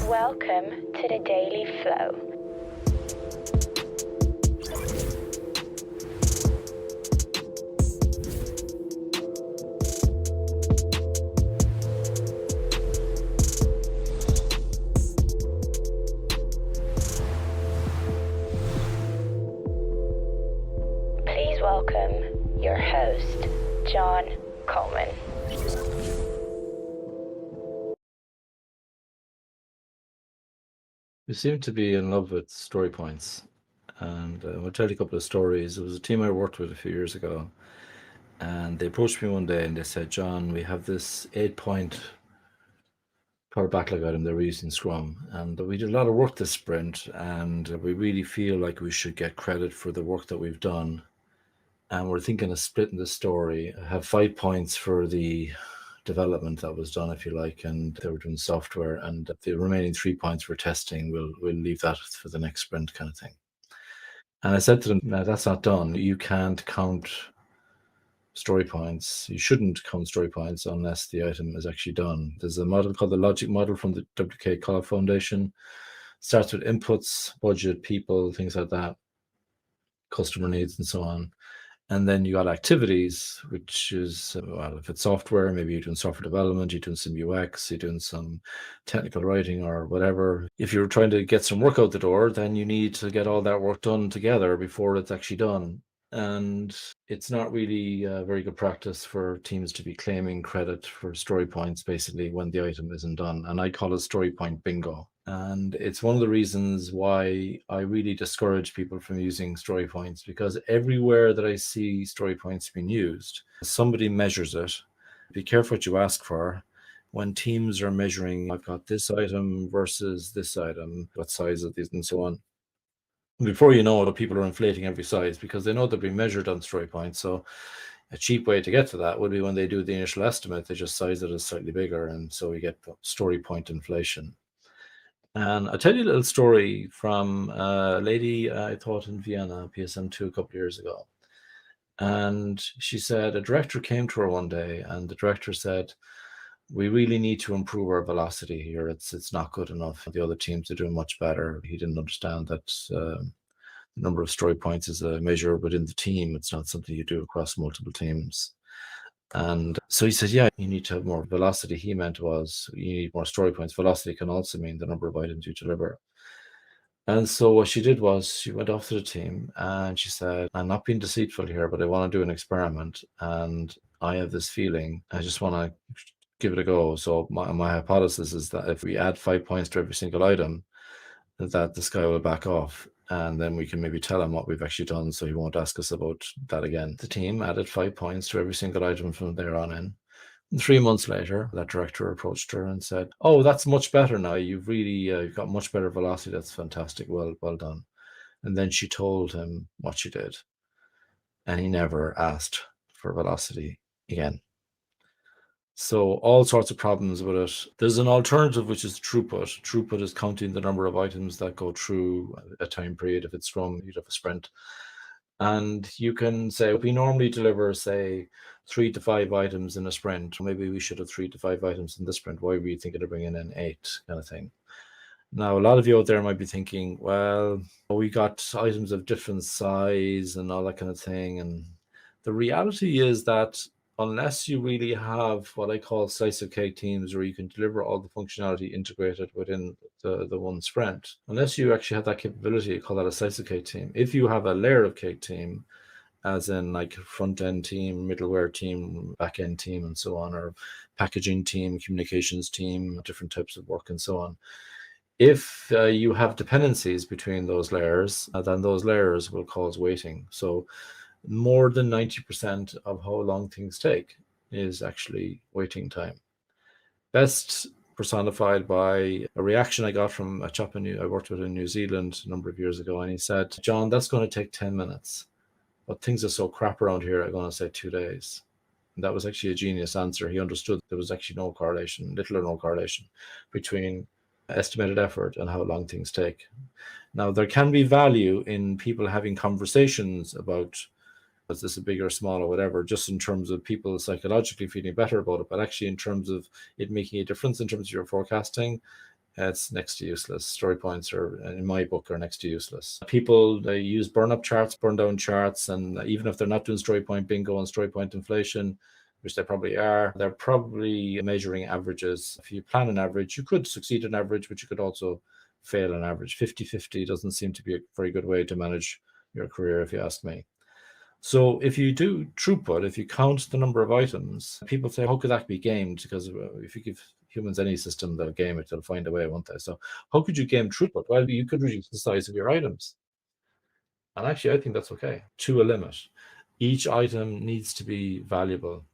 Welcome to the Daily Flow. Please welcome your host, John Coleman. We seem to be in love with story points, and I'll tell you a couple of stories. There was a team I worked with a few years ago, and they approached me one day and they said, John, we have this 8-point product backlog item that we're using Scrum, and we did a lot of work this sprint, and we really feel like we should get credit for the work that we've done. And we're thinking of splitting the story, have 5 points for the development that was done, if you like, and they were doing software, and the remaining 3 points for testing, we'll leave that for the next sprint kind of thing. And I said to them, no, that's not done. You can't count story points. You shouldn't count story points unless the item is actually done. There's a model called the logic model from the WK College Foundation. Starts with inputs, budget, people, things like that, customer needs, and so on. And then you got activities, which is, well, if it's software, maybe you're doing software development, you're doing some UX, you're doing some technical writing or whatever. If you're trying to get some work out the door, then you need to get all that work done together before it's actually done. And it's not really very good practice for teams to be claiming credit for story points, basically, when the item isn't done. And I call it story point bingo. And it's one of the reasons why I really discourage people from using story points, because everywhere that I see story points being used, somebody measures it. Be careful what you ask for. When teams are measuring, I've got this item versus this item, what size of these, and so on. Before you know it, people are inflating every size because they know they're being measured on story points. So a cheap way to get to that would be when they do the initial estimate, they just size it as slightly bigger, and so we get story point inflation. And I'll tell you a little story from a lady I taught in Vienna, PSM2, a couple of years ago. And she said a director came to her one day, and the director said, we really need to improve our velocity here. It's not good enough. The other teams are doing much better. He didn't understand that the number of story points is a measure within the team. It's not something you do across multiple teams. And so he said, yeah, you need to have more velocity. He meant was you need more story points. Velocity can also mean the number of items you deliver. And so what she did was she went off to the team and she said, I'm not being deceitful here, but I want to do an experiment. And I have this feeling, I just want to give it a go. So my hypothesis is that if we add 5 points to every single item, that this guy will back off. And then we can maybe tell him what we've actually done, so he won't ask us about that again. The team added 5 points to every single item from there on in. And 3 months later, that director approached her and said, oh, that's much better now. You've really you've got much better velocity. That's fantastic. Well done. And then she told him what she did. And he never asked for velocity again. So all sorts of problems with it. There's an alternative, which is throughput. Throughput is counting the number of items that go through a time period. If it's Scrum, you'd have a sprint. And you can say, we normally deliver, say, 3 to 5 items in a sprint. Maybe we should have 3 to 5 items in this sprint. Why were you thinking of bringing in 8, kind of thing? Now, a lot of you out there might be thinking, well, we got items of different size and all that kind of thing. And the reality is that unless you really have what I call slice of cake teams, where you can deliver all the functionality integrated within the one sprint, unless you actually have that capability, you call that a slice of cake team. If you have a layer of cake team, as in like front end team, middleware team, back end team, and so on, or packaging team, communications team, different types of work, and so on. If you have dependencies between those layers, then those layers will cause waiting. So more than 90% of how long things take is actually waiting time. Best personified by a reaction I got from a chap I worked with in New Zealand a number of years ago, and he said, John, that's going to take 10 minutes, but things are so crap around here, I'm going to say 2 days. And that was actually a genius answer. He understood there was actually no correlation, little or no correlation, between estimated effort and how long things take. Now, there can be value in people having conversations about, is this a big or small or whatever, just in terms of people psychologically feeling better about it, but actually in terms of it making a difference in terms of your forecasting, It's next to useless. Story points are, in my book, are next to useless. People, they use burn-up charts, burn-down charts, and even if they're not doing story point bingo and story point inflation, which they probably are, they're probably measuring averages. If you plan an average, you could succeed an average, but you could also fail an average. 50-50 doesn't seem to be a very good way to manage your career, if you ask me. So if you do throughput, if you count the number of items, people say, how could that be gamed? Because if you give humans any system, they'll game it, they'll find a way, won't they? So how could you game throughput? Well, you could reduce the size of your items. And actually, I think that's okay, to a limit. Each item needs to be valuable.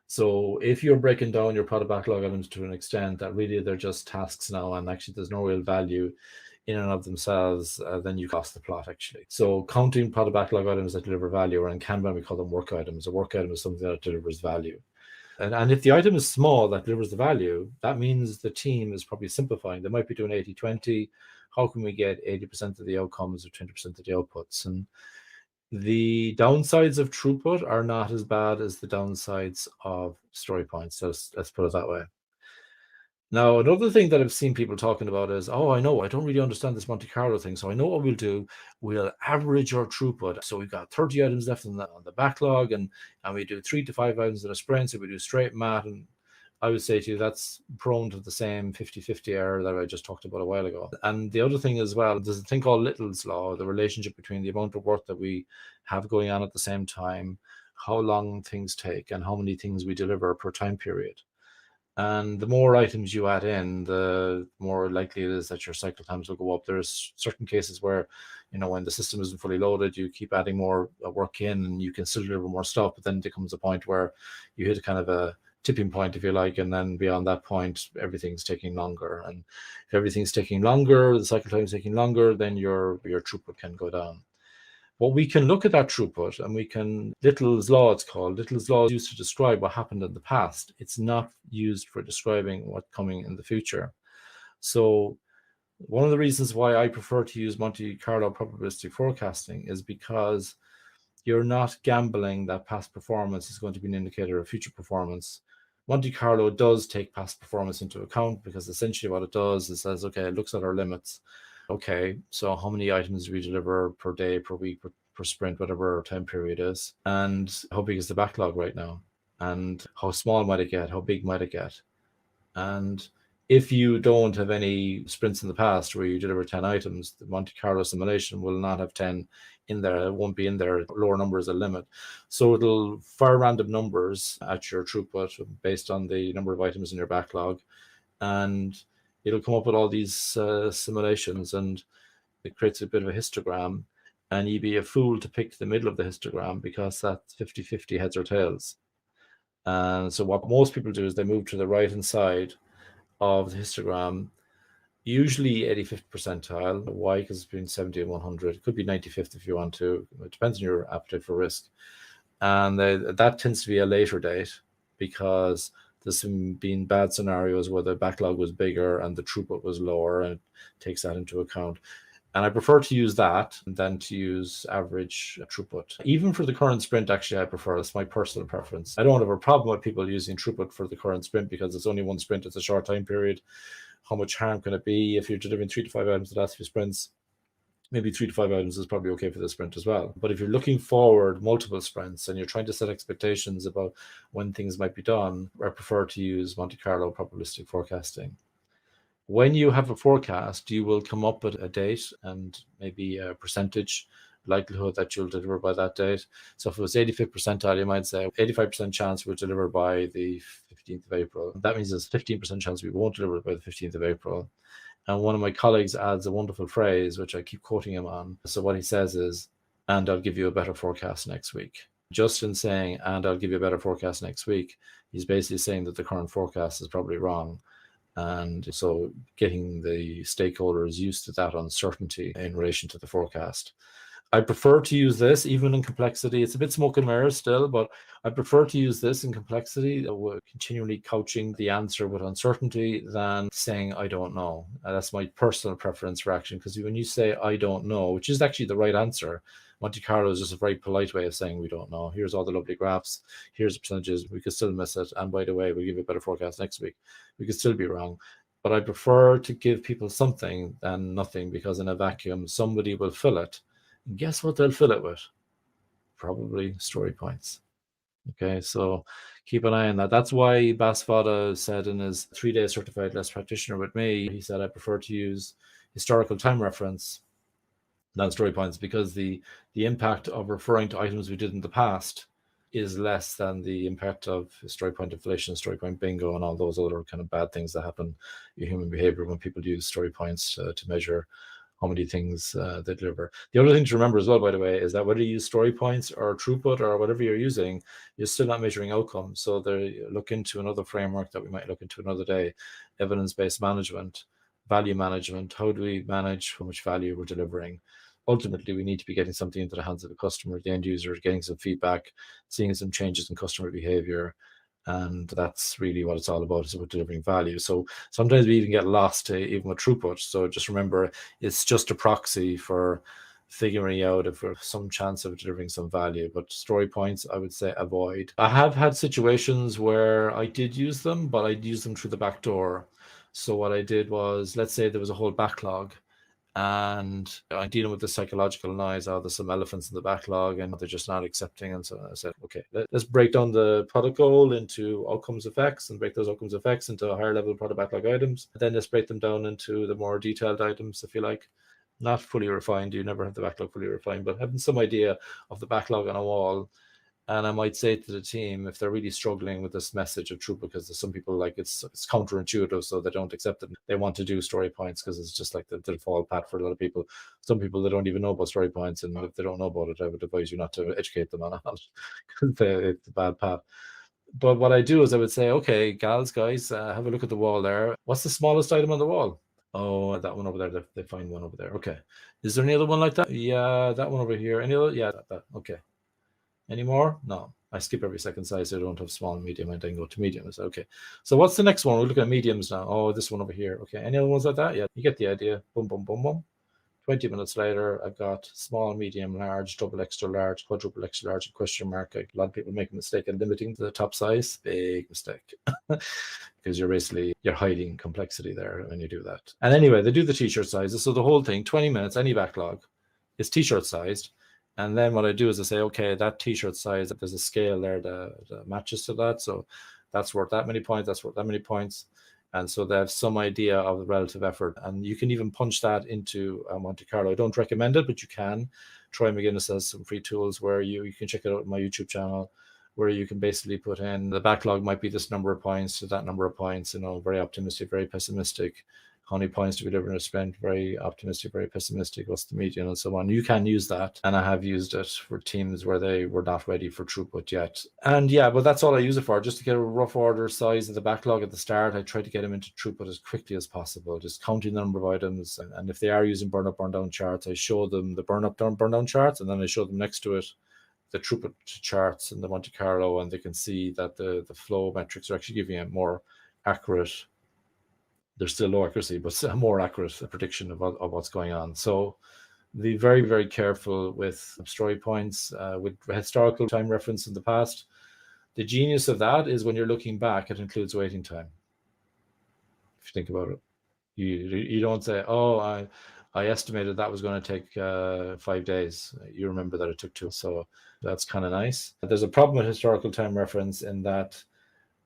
So if you're breaking down your product backlog items to an extent that really they're just tasks now, and actually there's no real value in and of themselves, then you lost the plot, actually. So counting product backlog items that deliver value, or in Kanban, we call them work items. A work item is something that delivers value. And if the item is small that delivers the value, that means the team is probably simplifying. They might be doing 80-20. How can we get 80% of the outcomes or 20% of the outputs? And the downsides of throughput are not as bad as the downsides of story points. So let's put it that way. Now, another thing that I've seen people talking about is, oh, I know, I don't really understand this Monte Carlo thing. So I know what we'll do. We'll average our throughput. So we've got 30 items left on the backlog, and we do 3 to 5 items in a sprint. So we do straight math. And I would say to you, that's prone to the same 50-50 error that I just talked about a while ago. And the other thing as well, there's a thing called Little's Law, the relationship between the amount of work that we have going on at the same time, how long things take, and how many things we deliver per time period. And the more items you add in, the more likely it is that your cycle times will go up. There's certain cases where, when the system isn't fully loaded, you keep adding more work in and you can still deliver more stuff. But then there comes a point where you hit a kind of a tipping point, if you like, and then beyond that point, everything's taking longer. And if everything's taking longer, the cycle time is taking longer, then your throughput can go down. Well, we can look at that throughput and we can, Little's Law, it's called. Little's Law is used to describe what happened in the past. It's not used for describing what's coming in the future. So one of the reasons why I prefer to use Monte Carlo probabilistic forecasting is because you're not gambling that past performance is going to be an indicator of future performance. Monte Carlo does take past performance into account, because essentially what it does is says, okay, it looks at our limits. Okay, so how many items do we deliver per day, per week, per sprint, whatever our time period is, and how big is the backlog right now, and how small might it get, how big might it get. And if you don't have any sprints in the past where you deliver 10 items, the Monte Carlo simulation will not have 10 in there. It won't be in there. Lower number is a limit. So it'll fire random numbers at your throughput based on the number of items in your backlog. And it'll come up with all these simulations, and it creates a bit of a histogram. And you'd be a fool to pick the middle of the histogram, because that's 50-50 heads or tails. And so what most people do is they move to the right-hand side of the histogram, usually 85th percentile. Why? Because it's between 70 and 100. It could be 95th if you want to. It depends on your appetite for risk. And that tends to be a later date, because there's been bad scenarios where the backlog was bigger and the throughput was lower, and it takes that into account. And I prefer to use that than to use average throughput. Even for the current sprint, actually, I prefer. It's my personal preference. I don't have a problem with people using throughput for the current sprint, because it's only one sprint. It's a short time period. How much harm can it be if you're delivering 3 to 5 items the last few sprints? Maybe 3 to 5 items is probably okay for the sprint as well. But if you're looking forward multiple sprints and you're trying to set expectations about when things might be done, I prefer to use Monte Carlo probabilistic forecasting. When you have a forecast, you will come up with a date and maybe a percentage likelihood that you'll deliver by that date. So if it was 85th percentile, you might say 85% chance we'll deliver by the 15th of April. That means there's 15% chance we won't deliver by the 15th of April. And one of my colleagues adds a wonderful phrase, which I keep quoting him on. So what he says is, and I'll give you a better forecast next week. Just in saying, and I'll give you a better forecast next week, he's basically saying that the current forecast is probably wrong. And so getting the stakeholders used to that uncertainty in relation to the forecast. I prefer to use this even in complexity. It's a bit smoke and mirrors still, but I prefer to use this in complexity, continually couching the answer with uncertainty, than saying, I don't know. That's my personal preference for action, because when you say, I don't know, which is actually the right answer, Monte Carlo is just a very polite way of saying we don't know. Here's all the lovely graphs. Here's the percentages. We could still miss it. And by the way, we'll give you a better forecast next week. We could still be wrong. But I prefer to give people something than nothing, because in a vacuum, somebody will fill it. And guess what they'll fill it with? Probably story points. Okay, so keep an eye on that. That's why Bas Vada said in his 3-day certified less practitioner with me, he said, I prefer to use historical time reference than story points, because the impact of referring to items we did in the past is less than the impact of story point inflation, story point bingo, and all those other kind of bad things that happen in human behavior when people use story points to measure how many things they deliver. The other thing to remember as well, by the way, is that whether you use story points or throughput or whatever you're using, you're still not measuring outcomes. So they look into another framework that we might look into another day: evidence-based management, value management. How do we manage how much value we're delivering? Ultimately, we need to be getting something into the hands of the customer, the end user, getting some feedback, seeing some changes in customer behavior. And that's really what it's all about, is about delivering value. So sometimes we even get lost even with throughput. So just remember, it's just a proxy for figuring out if there's some chance of delivering some value. But story points, I would say avoid. I have had situations where I did use them, but I'd use them through the back door. So what I did was, let's say there was a whole backlog, and I'm dealing with the psychological noise. Oh, there's some elephants in the backlog and they're just not accepting. And so I said, okay, let's break down the product goal into outcomes effects, and break those outcomes effects into higher level product backlog items. Then let's break them down into the more detailed items, if you like. Not fully refined. You never have the backlog fully refined, but having some idea of the backlog on a wall. And I might say to the team, if they're really struggling with this message of throughput, because there's some people like it's counterintuitive, so they don't accept it. They want to do story points because it's just like the default path for a lot of people. Some people, they don't even know about story points, and if they don't know about it, I would advise you not to educate them on it, because it's a bad path. But what I do is I would say, okay, gals, guys, have a look at the wall there. What's the smallest item on the wall? Oh, that one over there. They find one over there. Okay. Is there any other one like that? Yeah, that one over here. Any other? Yeah, that. Okay. Any more? No. I skip every second size, so I don't have small and medium, and then go to medium. I say, okay. So what's the next one? We're looking at mediums now. Oh, this one over here. Okay. Any other ones like that? Yeah, you get the idea. Boom, boom, boom, boom. 20 minutes later, I've got small, medium, large, double extra large, quadruple extra large, and question mark. A lot of people make a mistake in limiting to the top size. Big mistake. Because you're hiding complexity there when you do that. And anyway, they do the t-shirt sizes. So the whole thing, 20 minutes, any backlog, is t-shirt sized. And then what I do is I say, okay, that t-shirt size, there's a scale there that matches to that. So that's worth that many points, that's worth that many points. And so they have some idea of the relative effort. And you can even punch that into Monte Carlo. I don't recommend it, but you can. Troy McGinnis has some free tools where you can check it out on my YouTube channel, where you can basically put in the backlog might be this number of points to that number of points, very optimistic, very pessimistic. How many points do we deliver in a sprint? Very optimistic, very pessimistic. What's the median, and so on. You can use that, and I have used it for teams where they were not ready for throughput yet. And yeah, but that's all I use it for, just to get a rough order size of the backlog at the start. I try to get them into throughput as quickly as possible, just counting the number of items. And if they are using burn up, burn down charts, I show them the burn up, burn down charts, and then I show them next to it the throughput charts in the Monte Carlo, and they can see that the flow metrics are actually giving a more accurate, there's still low accuracy, but a more accurate prediction of what's going on. So be very, very careful with story points, with historical time reference in the past. The genius of that is when you're looking back, it includes waiting time. If you think about it, you don't say, oh, I estimated that was going to take 5 days. You remember that it took 2. So that's kind of nice. There's a problem with historical time reference in that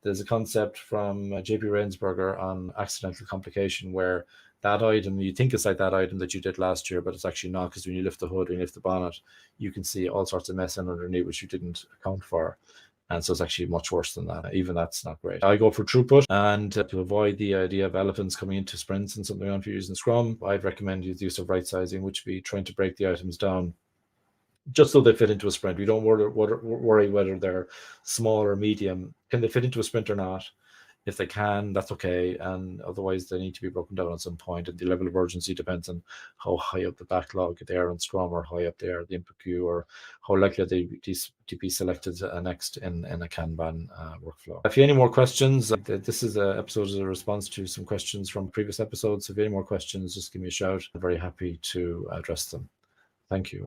there's a concept from J.P. Rainsberger on accidental complication, where that item, you think it's like that item that you did last year, but it's actually not, because when you lift the hood, when you lift the bonnet, you can see all sorts of mess underneath which you didn't account for. And so it's actually much worse than that. Even that's not great. I go for throughput, and to avoid the idea of elephants coming into sprints and something on for using Scrum, I'd recommend the use of right sizing, which would be trying to break the items down just so they fit into a sprint. We don't worry whether they're small or medium. Can they fit into a sprint or not? If they can, that's okay. And otherwise, they need to be broken down at some point. And the level of urgency depends on how high up the backlog they are in Scrum, or high up they are the input queue, or how likely are they to be selected next in a Kanban workflow. If you have any more questions, this is an episode as a response to some questions from previous episodes. If you have any more questions, just give me a shout. I'm very happy to address them. Thank you.